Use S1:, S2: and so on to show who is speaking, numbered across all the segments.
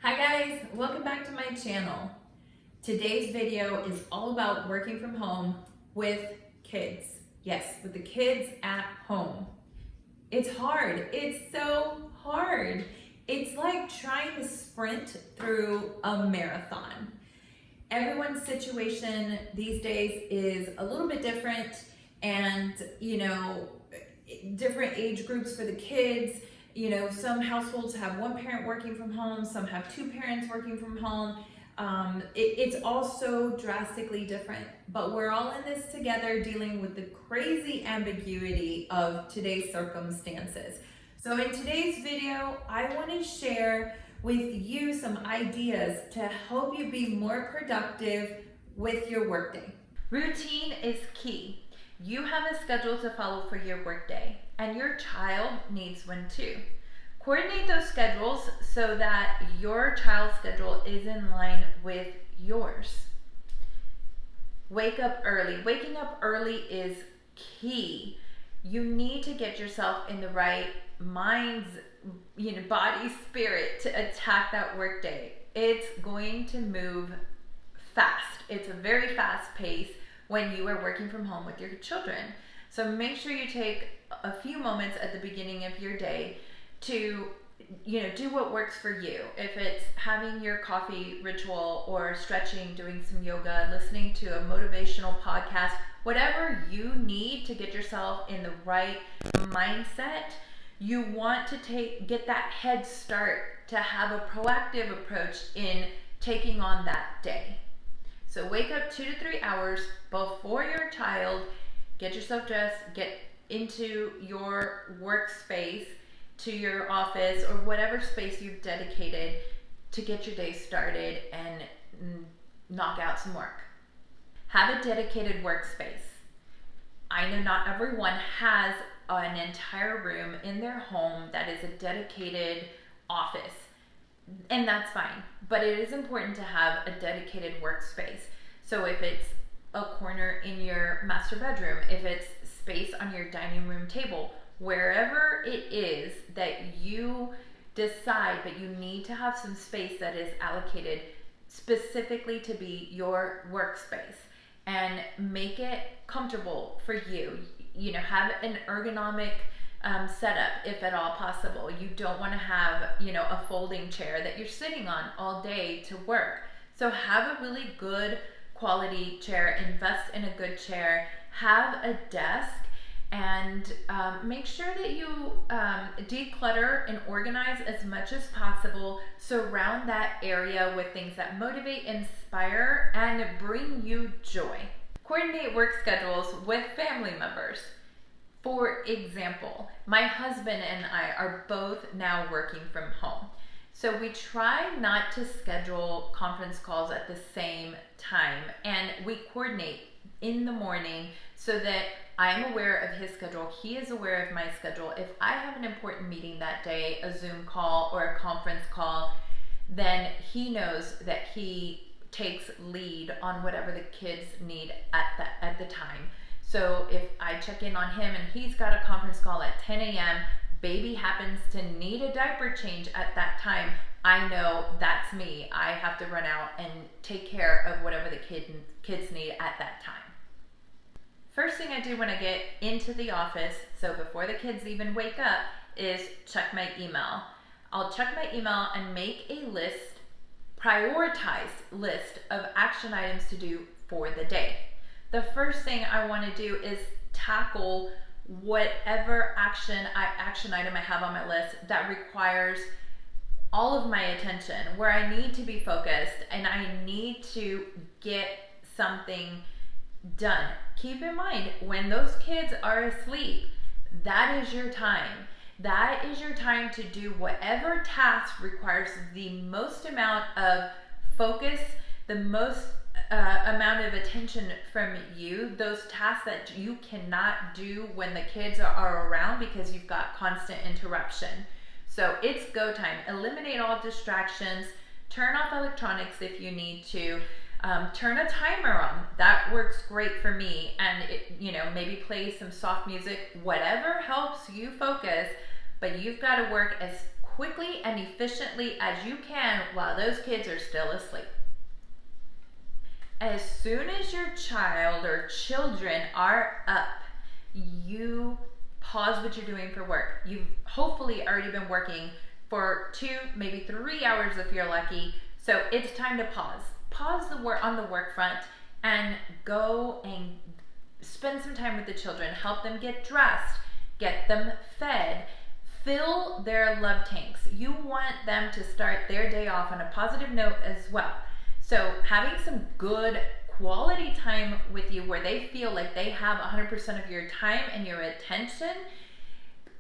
S1: Hi guys, welcome back to my channel. Today's video is all about working from home with kids. Yes, with the kids at home. It's hard, it's so hard. It's like trying to sprint through a marathon. Everyone's situation these days is a little bit different, and different age groups for the kids. Some households have one parent working from home, some have two parents working from home. It's all so drastically different, but we're all in this together dealing with the crazy ambiguity of today's circumstances. So in today's video, I want to share with you some ideas to help you be more productive with your workday. Routine is key. You have a schedule to follow for your workday, and your child needs one too. Coordinate those schedules so that your child's schedule is in line with yours. Wake up early. Waking up early is key. You need to get yourself in the right minds, body, spirit to attack that workday. It's going to move fast. It's a very fast pace when you are working from home with your children. So make sure you take a few moments at the beginning of your day to do what works for you. If it's having your coffee ritual or stretching, doing some yoga, listening to a motivational podcast, whatever you need to get yourself in the right mindset, you want to get that head start to have a proactive approach in taking on that day. So wake up 2 to 3 hours before your child, get yourself dressed, get into your workspace, to your office, or whatever space you've dedicated to get your day started and knock out some work. Have a dedicated workspace. I know not everyone has an entire room in their home that is a dedicated office, and that's fine, but it is important to have a dedicated workspace. So if it's a corner in your master bedroom, if it's space on your dining room table, wherever it is that you decide that you need to have some space that is allocated specifically to be your workspace, and make it comfortable for you. Have an ergonomic setup if at all possible. You don't want to have a folding chair that you're sitting on all day to work. So have a really good quality chair, invest in a good chair, have a desk, and make sure that you declutter and organize as much as possible. Surround that area with things that motivate, inspire, and bring you joy. Coordinate work schedules with family members. For example, my husband and I are both now working from home. So we try not to schedule conference calls at the same time, and we coordinate in the morning so that I am aware of his schedule, he is aware of my schedule. If I have an important meeting that day, a Zoom call or a conference call, then he knows that he takes lead on whatever the kids need at the time. So if I check in on him and he's got a conference call at 10 a.m., baby happens to need a diaper change at that time, I know that's me. I have to run out and take care of whatever the kids need at that time. First thing I do when I get into the office, so before the kids even wake up, is check my email. I'll check my email and make a list, prioritized list of action items to do for the day. The first thing I want to do is tackle whatever action item I have on my list that requires all of my attention, where I need to be focused and I need to get something done. Keep in mind, when those kids are asleep, that is your time. That is your time to do whatever task requires the most amount of focus, the most amount of attention from you, those tasks that you cannot do when the kids are around because you've got constant interruption. So it's go time. Eliminate all distractions. Turn off electronics if you need to. Turn a timer on. That works great for me. And maybe play some soft music, whatever helps you focus, but you've got to work as quickly and efficiently as you can while those kids are still asleep. As soon as your child or children are up, you pause what you're doing for work. You've hopefully already been working for 2, maybe 3 hours if you're lucky. So it's time to pause. Pause the work on the work front and go and spend some time with the children. Help them get dressed, get them fed, fill their love tanks. You want them to start their day off on a positive note as well. So having some good quality time with you where they feel like they have 100% of your time and your attention,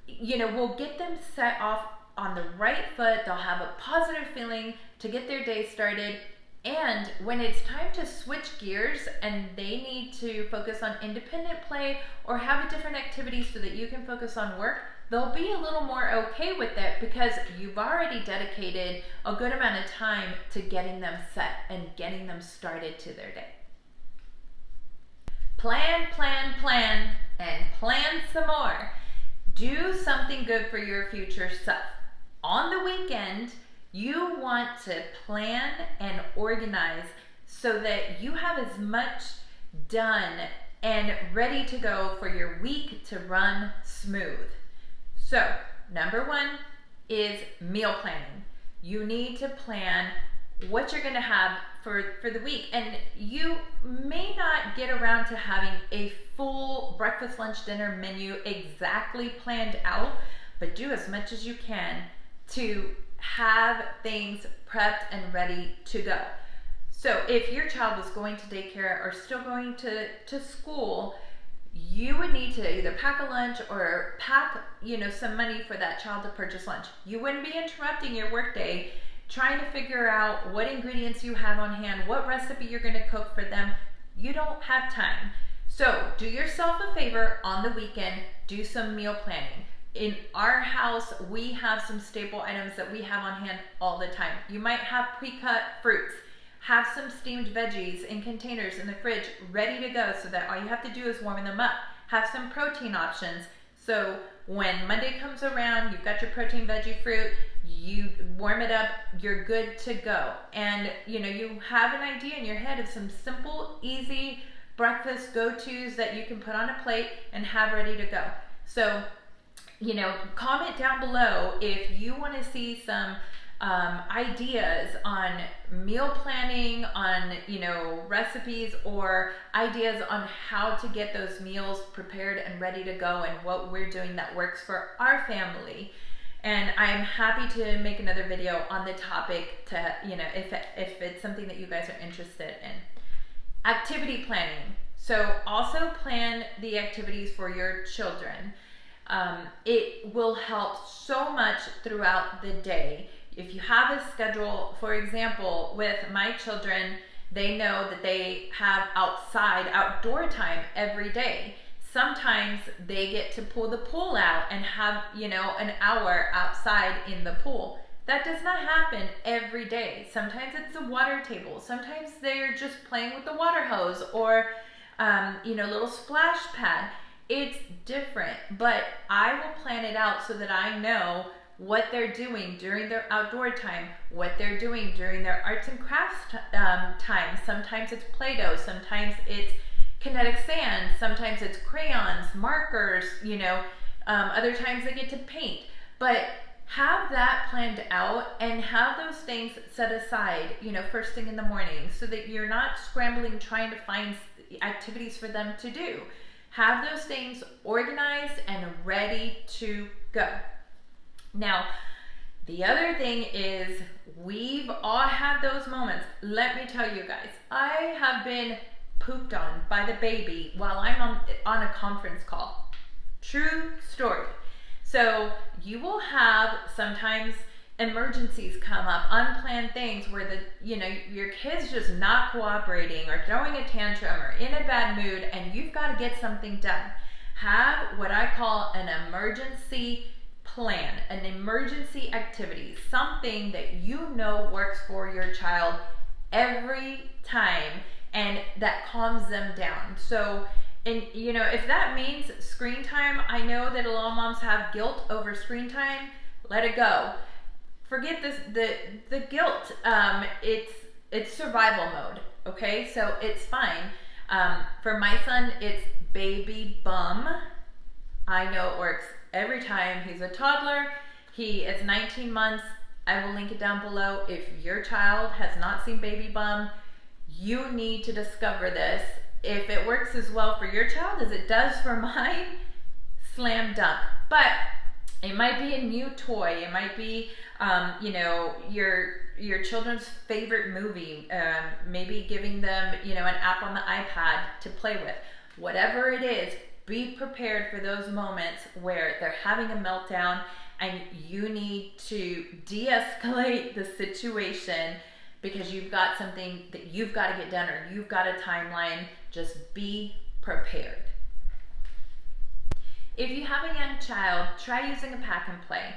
S1: will get them set off on the right foot. They'll have a positive feeling to get their day started. And when it's time to switch gears and they need to focus on independent play or have a different activity so that you can focus on work, they'll be a little more okay with it because you've already dedicated a good amount of time to getting them set and getting them started to their day. Plan, plan, plan, and plan some more. Do something good for your future self. On the weekend, you want to plan and organize so that you have as much done and ready to go for your week to run smooth. So, number 1 is meal planning. You need to plan what you're going to have for the week. And you may not get around to having a full breakfast, lunch, dinner menu exactly planned out, but do as much as you can to have things prepped and ready to go. So if your child was going to daycare or still going to school, you would need to either pack a lunch or pack, some money for that child to purchase lunch. You wouldn't be interrupting your workday trying to figure out what ingredients you have on hand, what recipe you're going to cook for them. You don't have time. So do yourself a favor on the weekend, do some meal planning. In our house, we have some staple items that we have on hand all the time. You might have pre-cut fruits. Have some steamed veggies in containers in the fridge ready to go so that all you have to do is warm them up. Have some protein options. So when Monday comes around, you've got your protein veggie fruit, you warm it up, you're good to go. And you have an idea in your head of some simple, easy breakfast go-tos that you can put on a plate and have ready to go. So, comment down below if you want to see some ideas on meal planning, on recipes, or ideas on how to get those meals prepared and ready to go and what we're doing that works for our family. And I'm happy to make another video on the topic to, if it's something that you guys are interested in. Activity planning. So also plan the activities for your children. It will help so much throughout the day. If you have a schedule, for example, with my children, they know that they have outdoor time every day. Sometimes they get to pull the pool out and have, an hour outside in the pool. That does not happen every day. Sometimes it's a water table. Sometimes they're just playing with the water hose or, little splash pad. It's different, but I will plan it out so that I know what they're doing during their outdoor time, what they're doing during their arts and crafts time. Sometimes it's Play-Doh, sometimes it's kinetic sand, sometimes it's crayons, markers, other times they get to paint. But have that planned out and have those things set aside, first thing in the morning so that you're not scrambling trying to find activities for them to do. Have those things organized and ready to go. Now, the other thing is we've all had those moments. Let me tell you guys, I have been pooped on by the baby while I'm on a conference call. True story. So you will have sometimes emergencies come up, unplanned things where your kid's just not cooperating or throwing a tantrum or in a bad mood and you've got to get something done. Have what I call an emergency plan, an emergency activity, something that works for your child every time and that calms them down. So, and if that means screen time, I know that a lot of moms have guilt over screen time. Let it go. forget this, the guilt. It's survival mode. Okay, so it's fine. For my son, it's baby bum. I know it works every time. He's a toddler. He is 19 months. I will link it down below. If your child has not seen baby bum, you need to discover this. If it works as well for your child as it does for mine, slam dunk. But it might be a new toy. It might be, your children's favorite movie. Maybe giving them, an app on the iPad to play with. Whatever it is, be prepared for those moments where they're having a meltdown and you need to de-escalate the situation because you've got something that you've got to get done or you've got a timeline. Just be prepared. If you have a young child, try using a pack and play.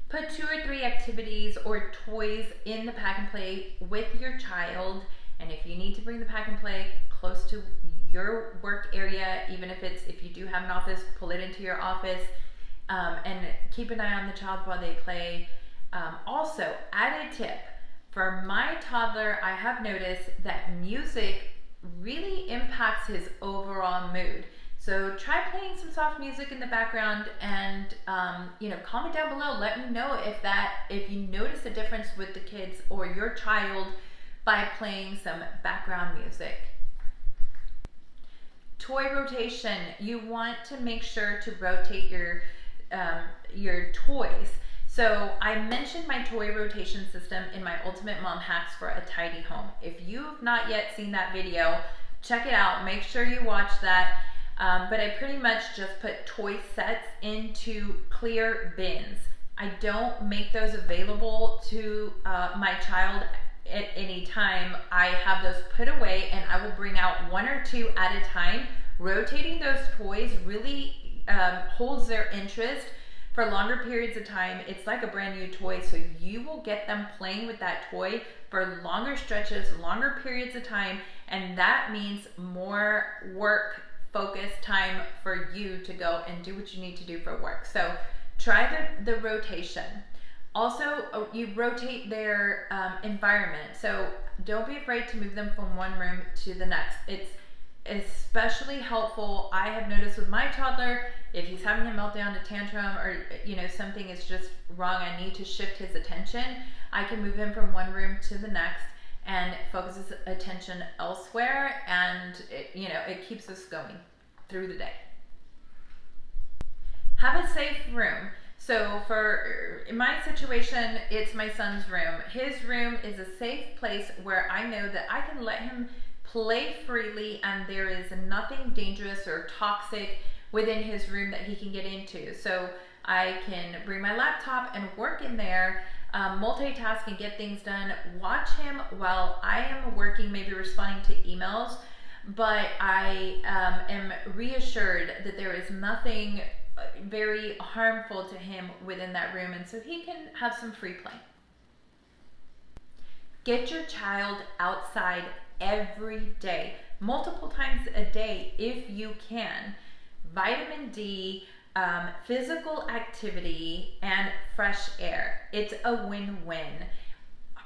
S1: Put 2 or 3 activities or toys in the pack and play with your child. And if you need to bring the pack and play close to your work area, even if you do have an office, pull it into your office, and keep an eye on the child while they play. Also, added tip, for my toddler, I have noticed that music really impacts his overall mood. So try playing some soft music in the background and comment down below. Let me know if you notice a difference with the kids or your child by playing some background music. Toy rotation. You want to make sure to rotate your toys. So I mentioned my toy rotation system in my Ultimate Mom Hacks for a Tidy Home. If you've not yet seen that video, check it out. Make sure you watch that. But I pretty much just put toy sets into clear bins. I don't make those available to my child at any time. I have those put away and I will bring out 1 or 2 at a time. Rotating those toys really holds their interest for longer periods of time. It's like a brand new toy, so you will get them playing with that toy for longer stretches, longer periods of time, and that means more work focus time for you to go and do what you need to do for work. So try the rotation. Also, you rotate their environment. So don't be afraid to move them from one room to the next. It's especially helpful. I have noticed with my toddler, if he's having a meltdown, a tantrum, or something is just wrong, I need to shift his attention, I can move him from one room to the next and focus his attention elsewhere, and it keeps us going through the day. Have a safe room. So in my situation, it's my son's room. His room is a safe place where I know that I can let him play freely and there is nothing dangerous or toxic within his room that he can get into. So I can bring my laptop and work in there, multitask and get things done, watch him while I am working, maybe responding to emails, but I am reassured that there is nothing very harmful to him within that room, and so he can have some free play. Get your child outside every day, multiple times a day if you can. Vitamin D, physical activity, and fresh air. It's a win-win.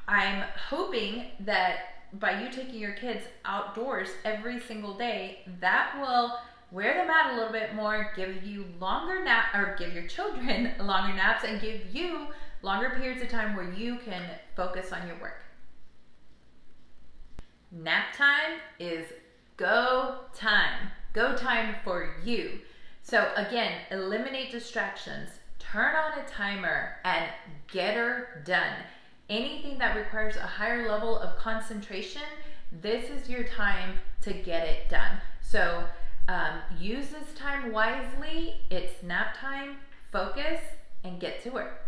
S1: I'm hoping that by you taking your kids outdoors every single day, that will wear them out a little bit more, give you longer give your children longer naps, and give you longer periods of time where you can focus on your work. Nap time is go time. Go time for you. So again, eliminate distractions, turn on a timer, and get her done. Anything that requires a higher level of concentration, this is your time to get it done. So use this time wisely. It's nap time, focus, and get to work.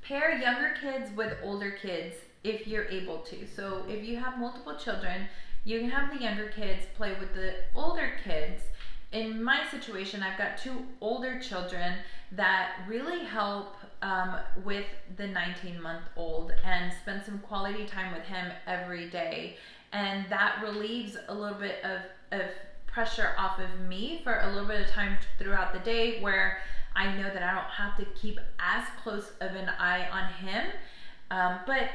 S1: Pair younger kids with older kids if you're able to. So if you have multiple children, you can have the younger kids play with the older kids. In my situation, I've got 2 older children that really help with the 19-month-old and spend some quality time with him every day. And that relieves a little bit of pressure off of me for a little bit of time throughout the day where I know that I don't have to keep as close of an eye on him. But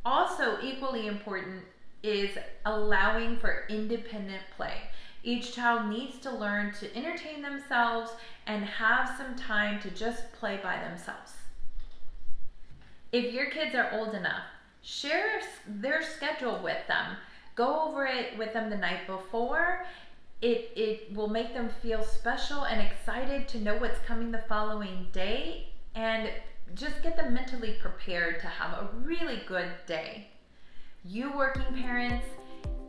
S1: also equally important is allowing for independent play. Each child needs to learn to entertain themselves and have some time to just play by themselves. If your kids are old enough, share their schedule with them. Go over it with them the night before. It will make them feel special and excited to know what's coming the following day, and just get them mentally prepared to have a really good day. You working parents,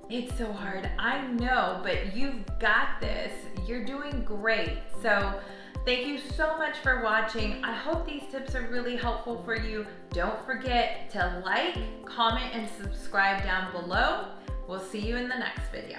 S1: it's so hard, I know, but you've got this. You're doing great. So thank you so much for watching. I hope these tips are really helpful for you. Don't forget to like, comment, and subscribe down below. We'll see you in the next video.